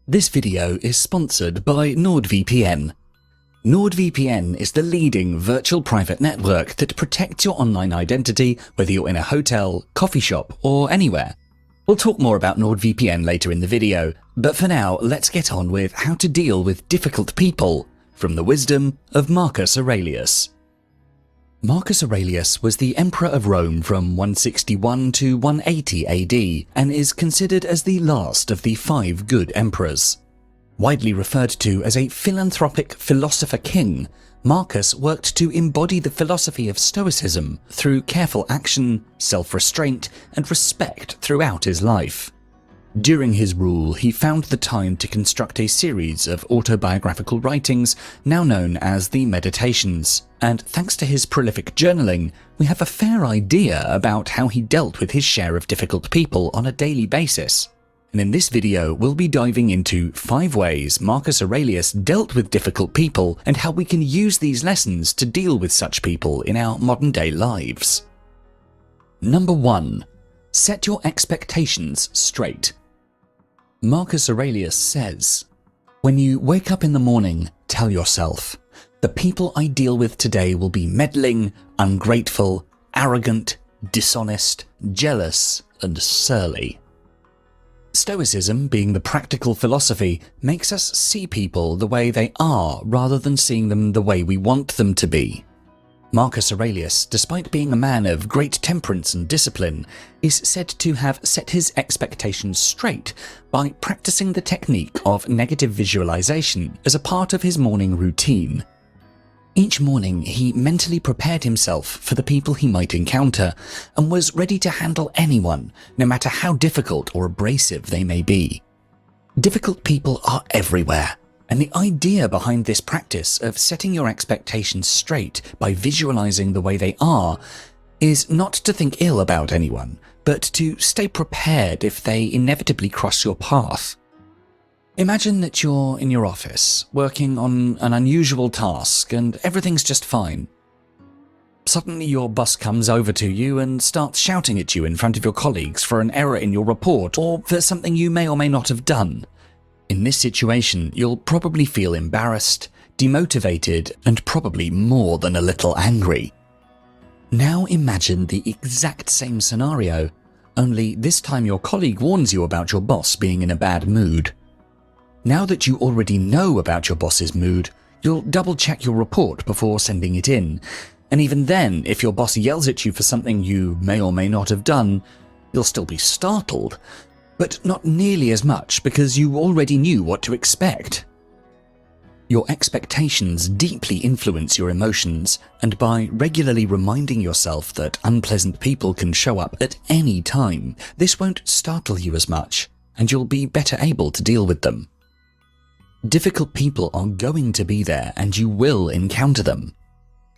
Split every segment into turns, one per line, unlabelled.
This video is sponsored by NordVPN. NordVPN is the leading virtual private network that protects your online identity, whether you're in a hotel, coffee shop, or anywhere. We'll talk more about NordVPN later in the video, but for now, let's get on with how to deal with difficult people from the wisdom of Marcus Aurelius. Marcus Aurelius was the Emperor of Rome from 161 to 180 AD and is considered as the last of the 5 good emperors. Widely referred to as a philanthropic philosopher king, Marcus worked to embody the philosophy of Stoicism through careful action, self-restraint, and respect throughout his life. During his rule, he found the time to construct a series of autobiographical writings now known as the Meditations, and thanks to his prolific journaling, we have a fair idea about how he dealt with his share of difficult people on a daily basis. And in this video, we'll be diving into 5 ways Marcus Aurelius dealt with difficult people and how we can use these lessons to deal with such people in our modern-day lives. Number 1. Set your expectations straight. Marcus Aurelius says, "When you wake up in the morning, tell yourself, the people I deal with today will be meddling, ungrateful, arrogant, dishonest, jealous, and surly." Stoicism, being the practical philosophy, makes us see people the way they are rather than seeing them the way we want them to be. Marcus Aurelius, despite being a man of great temperance and discipline, is said to have set his expectations straight by practicing the technique of negative visualization as a part of his morning routine. Each morning, he mentally prepared himself for the people he might encounter and was ready to handle anyone, no matter how difficult or abrasive they may be. Difficult people are everywhere. And the idea behind this practice of setting your expectations straight by visualizing the way they are is not to think ill about anyone, but to stay prepared if they inevitably cross your path. Imagine that you're in your office, working on an unusual task, and everything's just fine. Suddenly your boss comes over to you and starts shouting at you in front of your colleagues for an error in your report or for something you may or may not have done. In this situation, you'll probably feel embarrassed, demotivated, and probably more than a little angry. Now imagine the exact same scenario, only this time your colleague warns you about your boss being in a bad mood. Now that you already know about your boss's mood, you'll double-check your report before sending it in, and even then, if your boss yells at you for something you may or may not have done, you'll still be startled, but not nearly as much because you already knew what to expect. Your expectations deeply influence your emotions, and by regularly reminding yourself that unpleasant people can show up at any time, this won't startle you as much, and you'll be better able to deal with them. Difficult people are going to be there, and you will encounter them.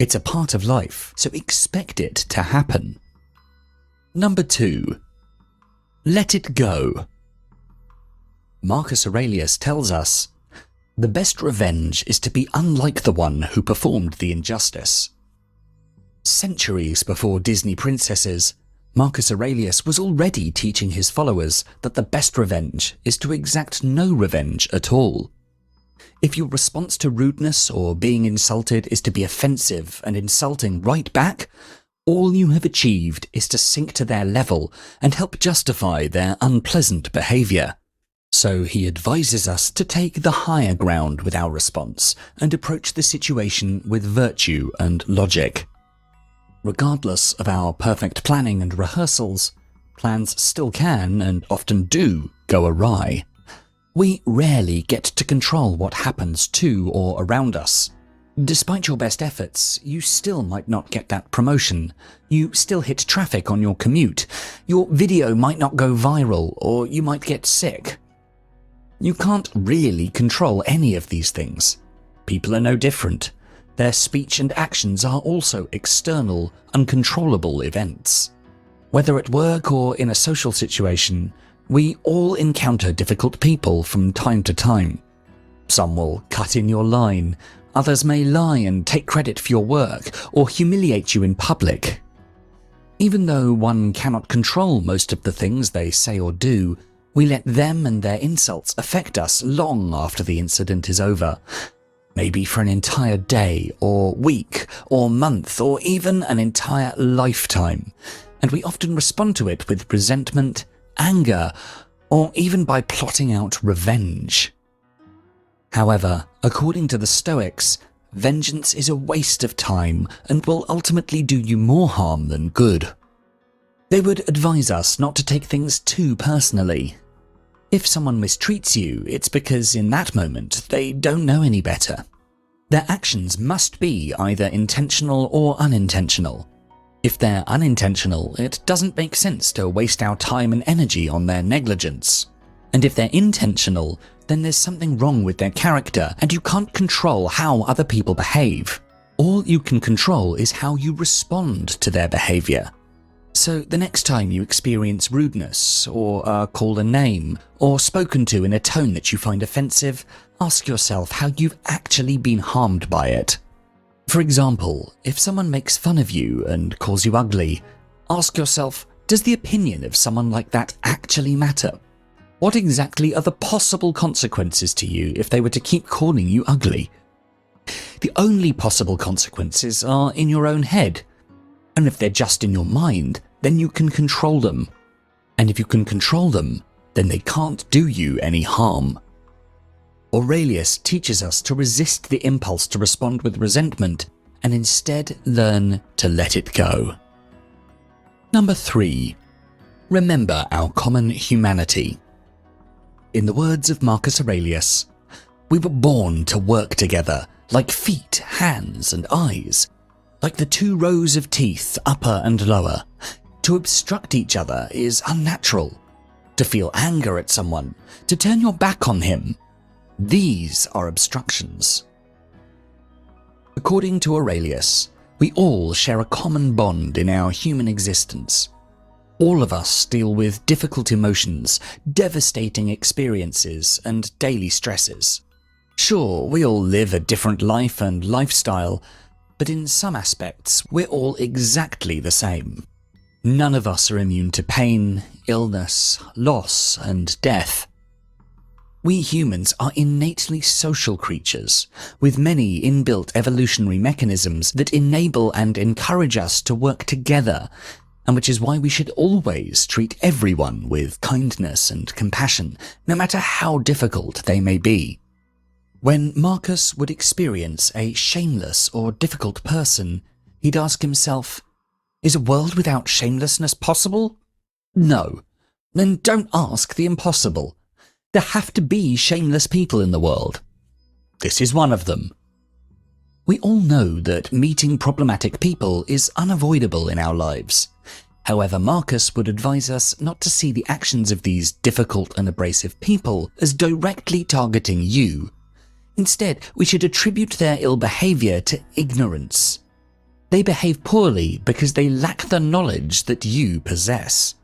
It's a part of life, so expect it to happen. Number 2. Let it go. Marcus Aurelius tells us, "The best revenge is to be unlike the one who performed the injustice." Centuries before Disney princesses, Marcus Aurelius was already teaching his followers that the best revenge is to exact no revenge at all. If your response to rudeness or being insulted is to be offensive and insulting right back, all you have achieved is to sink to their level and help justify their unpleasant behavior. So he advises us to take the higher ground with our response and approach the situation with virtue and logic. Regardless of our perfect planning and rehearsals, plans still can and often do go awry. We rarely get to control what happens to or around us. Despite your best efforts, you still might not get that promotion. You still hit traffic on your commute. Your video might not go viral, or you might get sick. You can't really control any of these things. People are no different. Their speech and actions are also external, uncontrollable events. Whether at work or in a social situation, we all encounter difficult people from time to time. Some will cut in your line. Others may lie and take credit for your work or humiliate you in public. Even though one cannot control most of the things they say or do, We let them and their insults affect us long after the incident is over, maybe for an entire day or week or month or even an entire lifetime, and we often respond to it with resentment, anger, or even by plotting out revenge. However, according to the Stoics, vengeance is a waste of time and will ultimately do you more harm than good. They would advise us not to take things too personally. If someone mistreats you, it's because in that moment they don't know any better. Their actions must be either intentional or unintentional. If they're unintentional, it doesn't make sense to waste our time and energy on their negligence. And if they're intentional, then there's something wrong with their character and you can't control how other people behave. All you can control is how you respond to their behavior. So the next time you experience rudeness, or are called a name, or spoken to in a tone that you find offensive, ask yourself how you've actually been harmed by it. For example, if someone makes fun of you and calls you ugly, ask yourself, does the opinion of someone like that actually matter? What exactly are the possible consequences to you if they were to keep calling you ugly? The only possible consequences are in your own head. And if they're just in your mind, then you can control them. And if you can control them, then they can't do you any harm. Aurelius teaches us to resist the impulse to respond with resentment and instead learn to let it go. Number 3. Remember our common humanity. In the words of Marcus Aurelius, we were born to work together, like feet, hands, and eyes, like the 2 rows of teeth, upper and lower. To obstruct each other is unnatural. To feel anger at someone, to turn your back on him, these are obstructions. According to Aurelius, we all share a common bond in our human existence. All of us deal with difficult emotions, devastating experiences, and daily stresses. Sure, we all live a different life and lifestyle, but in some aspects, we're all exactly the same. None of us are immune to pain, illness, loss, and death. We humans are innately social creatures, with many inbuilt evolutionary mechanisms that enable and encourage us to work together, and which is why we should always treat everyone with kindness and compassion, no matter how difficult they may be. When Marcus would experience a shameless or difficult person, he'd ask himself, is a world without shamelessness possible? No. Then don't ask the impossible. There have to be shameless people in the world. This is one of them. We all know that meeting problematic people is unavoidable in our lives. However, Marcus would advise us not to see the actions of these difficult and abrasive people as directly targeting you. Instead, we should attribute their ill behavior to ignorance. They behave poorly because they lack the knowledge that you possess.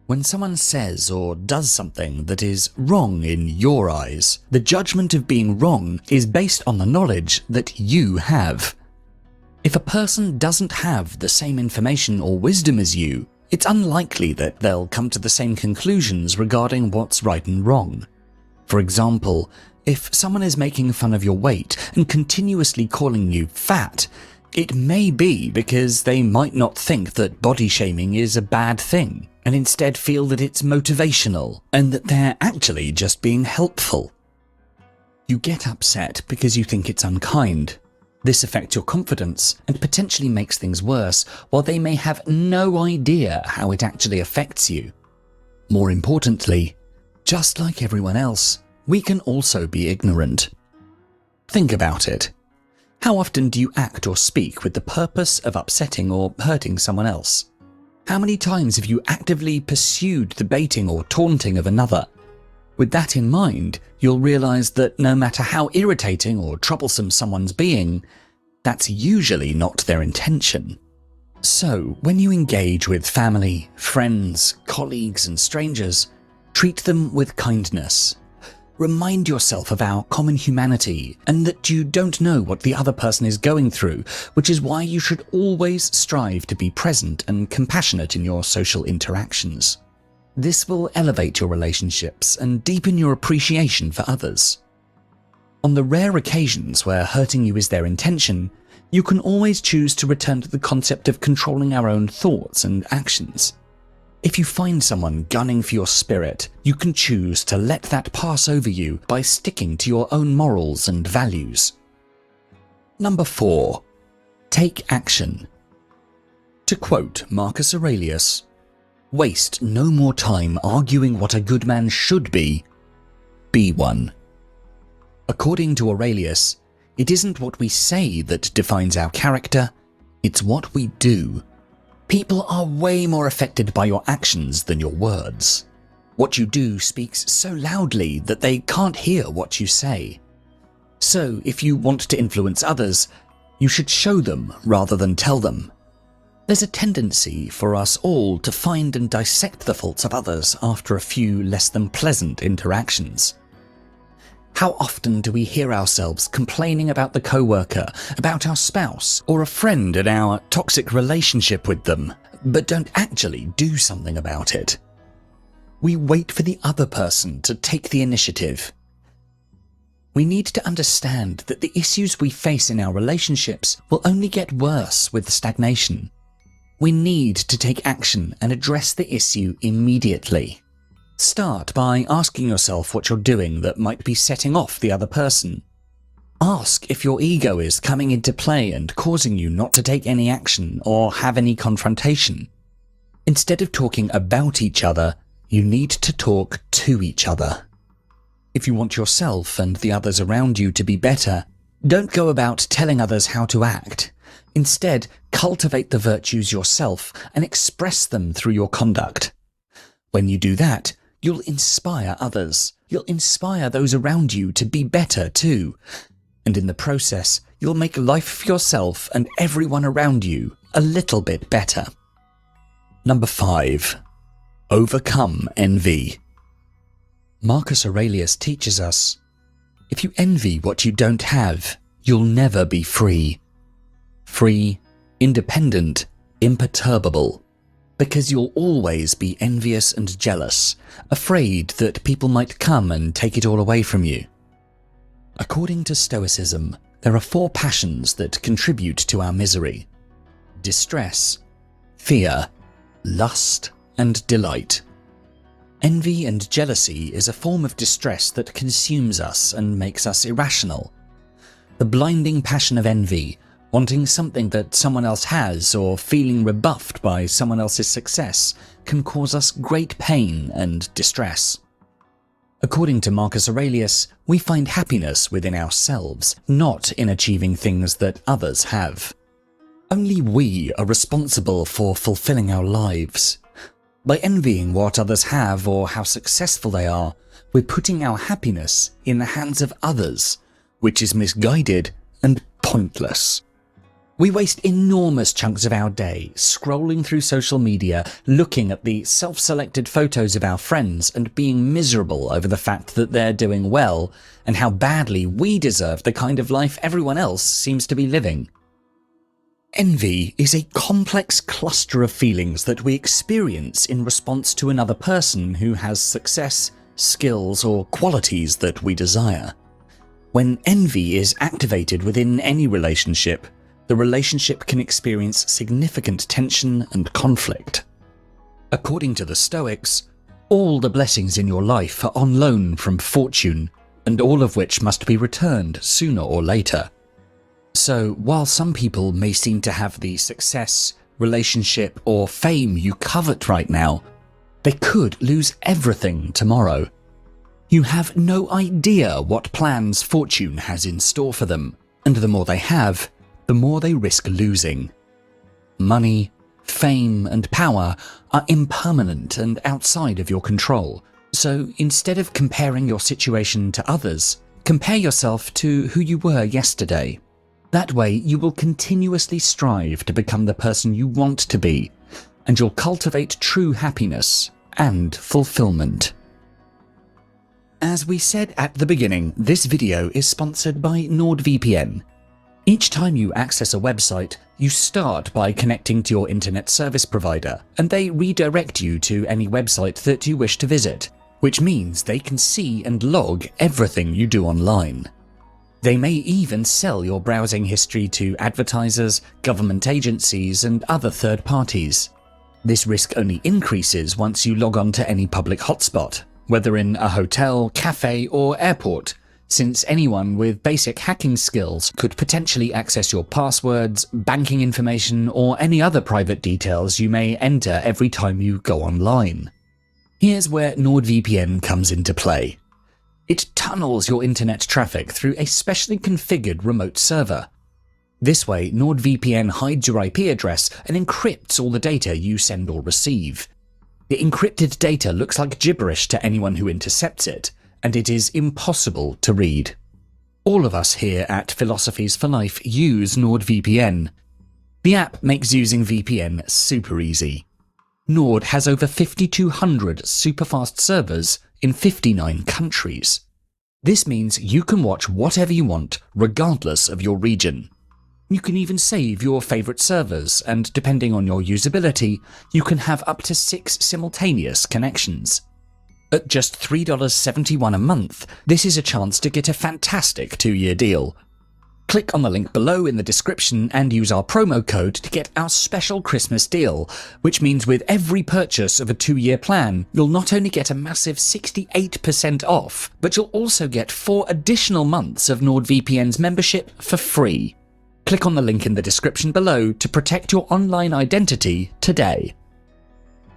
When someone says or does something that is wrong in your eyes, the judgment of being wrong is based on the knowledge that you have. If a person doesn't have the same information or wisdom as you, it's unlikely that they'll come to the same conclusions regarding what's right and wrong. For example, if someone is making fun of your weight and continuously calling you fat, it may be because they might not think that body shaming is a bad thing, and instead feel that it's motivational and that they're actually just being helpful. You get upset because you think it's unkind. This affects your confidence and potentially makes things worse, while they may have no idea how it actually affects you. More importantly, just like everyone else, we can also be ignorant. Think about it. How often do you act or speak with the purpose of upsetting or hurting someone else? How many times have you actively pursued the baiting or taunting of another? With that in mind, you'll realize that no matter how irritating or troublesome someone's being, that's usually not their intention. So, when you engage with family, friends, colleagues, and strangers, treat them with kindness. Remind yourself of our common humanity and that you don't know what the other person is going through, which is why you should always strive to be present and compassionate in your social interactions. This will elevate your relationships and deepen your appreciation for others. On the rare occasions where hurting you is their intention, you can always choose to return to the concept of controlling our own thoughts and actions. If you find someone gunning for your spirit, you can choose to let that pass over you by sticking to your own morals and values. Number 4. Take action. To quote Marcus Aurelius, "Waste no more time arguing what a good man should be one." According to Aurelius, it isn't what we say that defines our character, it's what we do. People are way more affected by your actions than your words. What you do speaks so loudly that they can't hear what you say. So, if you want to influence others, you should show them rather than tell them. There's a tendency for us all to find and dissect the faults of others after a few less than pleasant interactions. How often do we hear ourselves complaining about the coworker, about our spouse, or a friend and our toxic relationship with them, but don't actually do something about it? We wait for the other person to take the initiative. We need to understand that the issues we face in our relationships will only get worse with stagnation. We need to take action and address the issue immediately. Start by asking yourself what you're doing that might be setting off the other person. Ask if your ego is coming into play and causing you not to take any action or have any confrontation. Instead of talking about each other, you need to talk to each other. If you want yourself and the others around you to be better, don't go about telling others how to act. Instead, cultivate the virtues yourself and express them through your conduct. When you do that, you'll inspire others. You'll inspire those around you to be better too. And in the process, you'll make life for yourself and everyone around you a little bit better. Number 5. Overcome envy. Marcus Aurelius teaches us, if you envy what you don't have, you'll never be free. Free, independent, imperturbable. Because you'll always be envious and jealous, afraid that people might come and take it all away from you. According to Stoicism, there are 4 passions that contribute to our misery: distress, fear, lust, and delight. Envy and jealousy is a form of distress that consumes us and makes us irrational. The blinding passion of envy, wanting something that someone else has or feeling rebuffed by someone else's success, can cause us great pain and distress. According to Marcus Aurelius, we find happiness within ourselves, not in achieving things that others have. Only we are responsible for fulfilling our lives. By envying what others have or how successful they are, we're putting our happiness in the hands of others, which is misguided and pointless. We waste enormous chunks of our day scrolling through social media, looking at the self-selected photos of our friends and being miserable over the fact that they're doing well and how badly we deserve the kind of life everyone else seems to be living. Envy is a complex cluster of feelings that we experience in response to another person who has success, skills, or qualities that we desire. When envy is activated within any relationship, the relationship can experience significant tension and conflict. According to the Stoics, all the blessings in your life are on loan from fortune, and all of which must be returned sooner or later. So, while some people may seem to have the success, relationship, or fame you covet right now, they could lose everything tomorrow. You have no idea what plans fortune has in store for them, and the more they have, the more they risk losing. Money, fame, and power are impermanent and outside of your control, so instead of comparing your situation to others, compare yourself to who you were yesterday. That way, you will continuously strive to become the person you want to be, and you'll cultivate true happiness and fulfillment. As we said at the beginning, this video is sponsored by NordVPN. Each time you access a website, you start by connecting to your internet service provider, and they redirect you to any website that you wish to visit, which means they can see and log everything you do online. They may even sell your browsing history to advertisers, government agencies, and other third parties. This risk only increases once you log on to any public hotspot, whether in a hotel, cafe, or airport, since anyone with basic hacking skills could potentially access your passwords, banking information, or any other private details you may enter every time you go online. Here's where NordVPN comes into play. It tunnels your internet traffic through a specially configured remote server. This way, NordVPN hides your IP address and encrypts all the data you send or receive. The encrypted data looks like gibberish to anyone who intercepts it, and it is impossible to read. All of us here at Philosophies for Life use NordVPN. The app makes using VPN super easy. Nord has over 5,200 superfast servers in 59 countries. This means you can watch whatever you want, regardless of your region. You can even save your favorite servers, and depending on your usability, you can have up to 6 simultaneous connections. At just $3.71 a month, this is a chance to get a fantastic 2-year deal. Click on the link below in the description and use our promo code to get our special Christmas deal, which means with every purchase of a 2-year plan, you'll not only get a massive 68% off, but you'll also get 4 additional months of NordVPN's membership for free. Click on the link in the description below to protect your online identity today.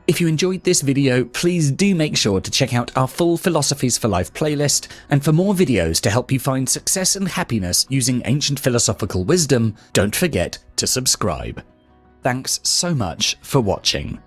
If you enjoyed this video, please do make sure to check out our full Philosophies for Life playlist, and for more videos to help you find success and happiness using ancient philosophical wisdom, don't forget to subscribe. Thanks so much for watching.